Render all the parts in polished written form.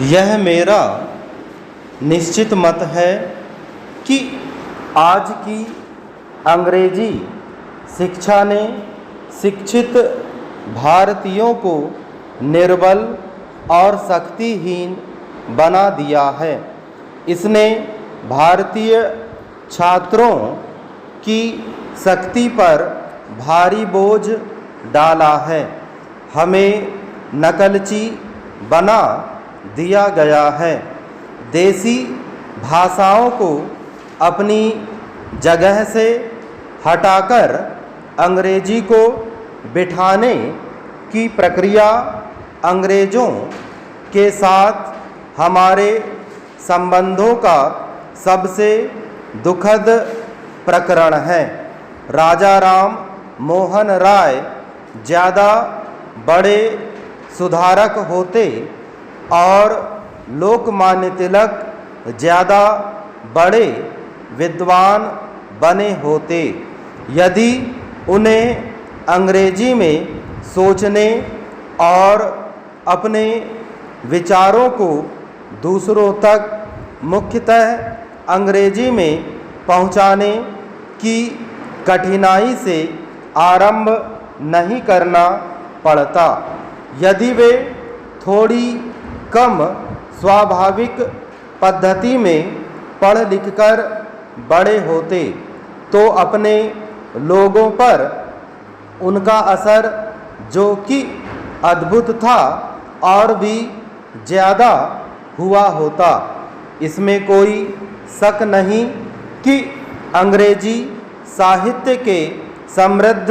यह मेरा निश्चित मत है कि आज की अंग्रेजी शिक्षा ने शिक्षित भारतीयों को निर्बल और शक्तिहीन बना दिया है। इसने भारतीय छात्रों की शक्ति पर भारी बोझ डाला है। हमें नकलची बना दिया गया है। देसी भाषाओं को अपनी जगह से हटाकर अंग्रेजी को बिठाने की प्रक्रिया अंग्रेज़ों के साथ हमारे संबंधों का सबसे दुखद प्रकरण है। राजा राम मोहन राय ज़्यादा बड़े सुधारक होते और लोकमान्य तिलक ज़्यादा बड़े विद्वान बने होते यदि उन्हें अंग्रेजी में सोचने और अपने विचारों को दूसरों तक मुख्यतः अंग्रेजी में पहुंचाने की कठिनाई से आरंभ नहीं करना पड़ता। यदि वे थोड़ी कम स्वाभाविक पद्धति में पढ़ लिखकर बड़े होते तो अपने लोगों पर उनका असर, जो कि अद्भुत था, और भी ज़्यादा हुआ होता। इसमें कोई शक नहीं कि अंग्रेजी साहित्य के समृद्ध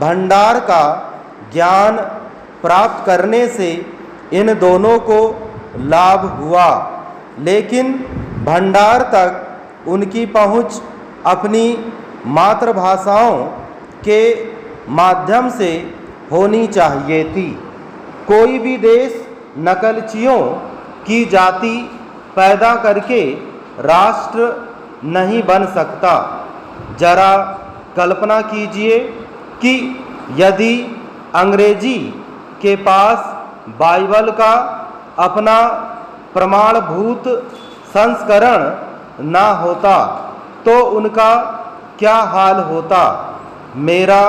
भंडार का ज्ञान प्राप्त करने से इन दोनों को लाभ हुआ, लेकिन भंडार तक उनकी पहुंच अपनी मातृभाषाओं के माध्यम से होनी चाहिए थी। कोई भी देश नकलचियों की जाति पैदा करके राष्ट्र नहीं बन सकता। जरा कल्पना कीजिए कि यदि अंग्रेजी के पास बाइबल का अपना प्रमाणभूत संस्करण ना होता तो उनका क्या हाल होता। मेरा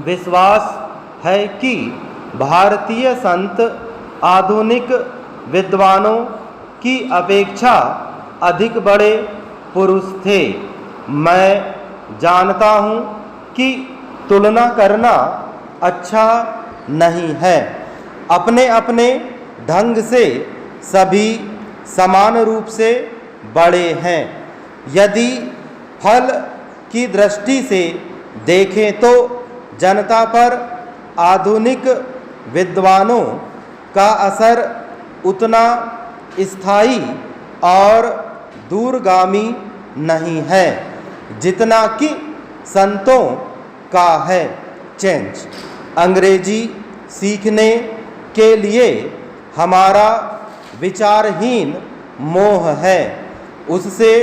विश्वास है कि भारतीय संत आधुनिक विद्वानों की अपेक्षा अधिक बड़े पुरुष थे। मैं जानता हूँ कि तुलना करना अच्छा नहीं है। अपने अपने ढंग से सभी समान रूप से बड़े हैं। यदि फल की दृष्टि से देखें तो जनता पर आधुनिक विद्वानों का असर उतना स्थायी और दूरगामी नहीं है जितना कि संतों का है। चेंज अंग्रेजी सीखने के लिए हमारा विचारहीन मोह है। उससे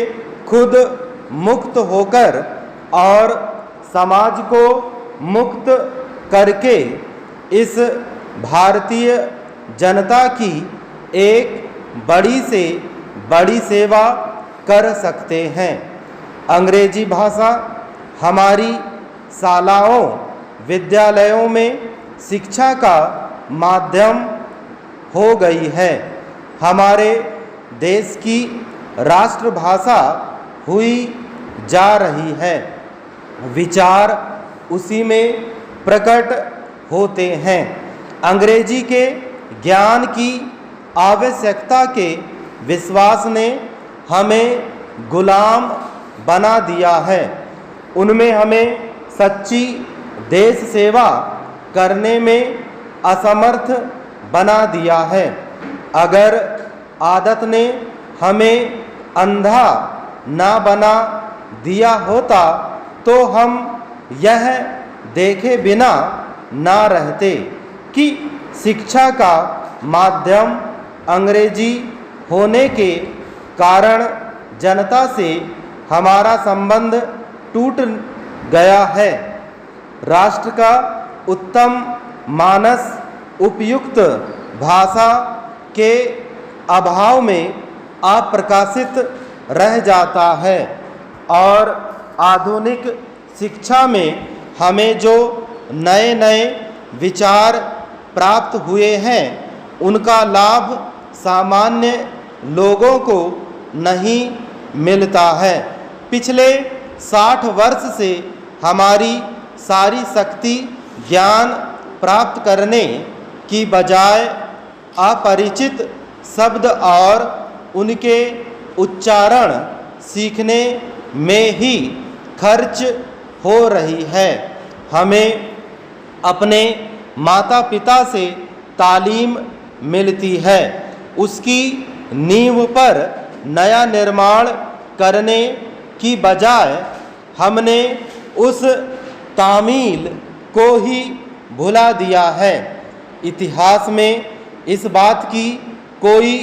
खुद मुक्त होकर और समाज को मुक्त करके इस भारतीय जनता की एक बड़ी से बड़ी सेवा कर सकते हैं। अंग्रेजी भाषा हमारी शालाओं विद्यालयों में शिक्षा का माध्यम हो गई है। हमारे देश की राष्ट्रभाषा हुई जा रही है। विचार उसी में प्रकट होते हैं। अंग्रेजी के ज्ञान की आवश्यकता के विश्वास ने हमें गुलाम बना दिया है। उनमें हमें सच्ची देश सेवा करने में असमर्थ बना दिया है। अगर आदत ने हमें अंधा ना बना दिया होता तो हम यह देखे बिना ना रहते कि शिक्षा का माध्यम अंग्रेजी होने के कारण जनता से हमारा संबंध टूट गया है। राष्ट्र का उत्तम मानस उपयुक्त भाषा के अभाव में अप्रकाशित रह जाता है और आधुनिक शिक्षा में हमें जो नए नए विचार प्राप्त हुए हैं उनका लाभ सामान्य लोगों को नहीं मिलता है। पिछले 60 वर्ष से हमारी सारी शक्ति ज्ञान प्राप्त करने की बजाय अपरिचित शब्द और उनके उच्चारण सीखने में ही खर्च हो रही है। हमें अपने माता पिता से तालीम मिलती है, उसकी नींव पर नया निर्माण करने की बजाय हमने उस तामील को ही भुला दिया है। इतिहास में इस बात की कोई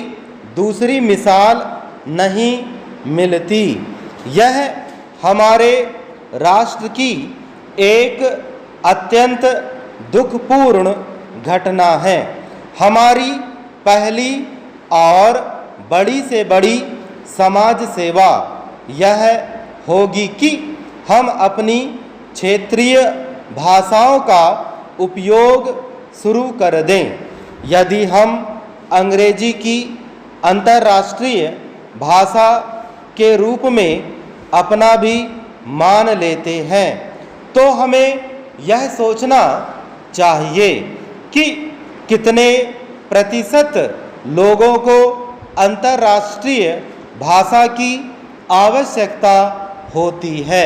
दूसरी मिसाल नहीं मिलती। यह हमारे राष्ट्र की एक अत्यंत दुखपूर्ण घटना है। हमारी पहली और बड़ी से बड़ी समाज सेवा यह होगी कि हम अपनी क्षेत्रीय भाषाओं का उपयोग शुरू कर दें। यदि हम अंग्रेजी की अंतर्राष्ट्रीय भाषा के रूप में अपना भी मान लेते हैं तो हमें यह सोचना चाहिए कि कितने प्रतिशत लोगों को अंतर्राष्ट्रीय भाषा की आवश्यकता होती है।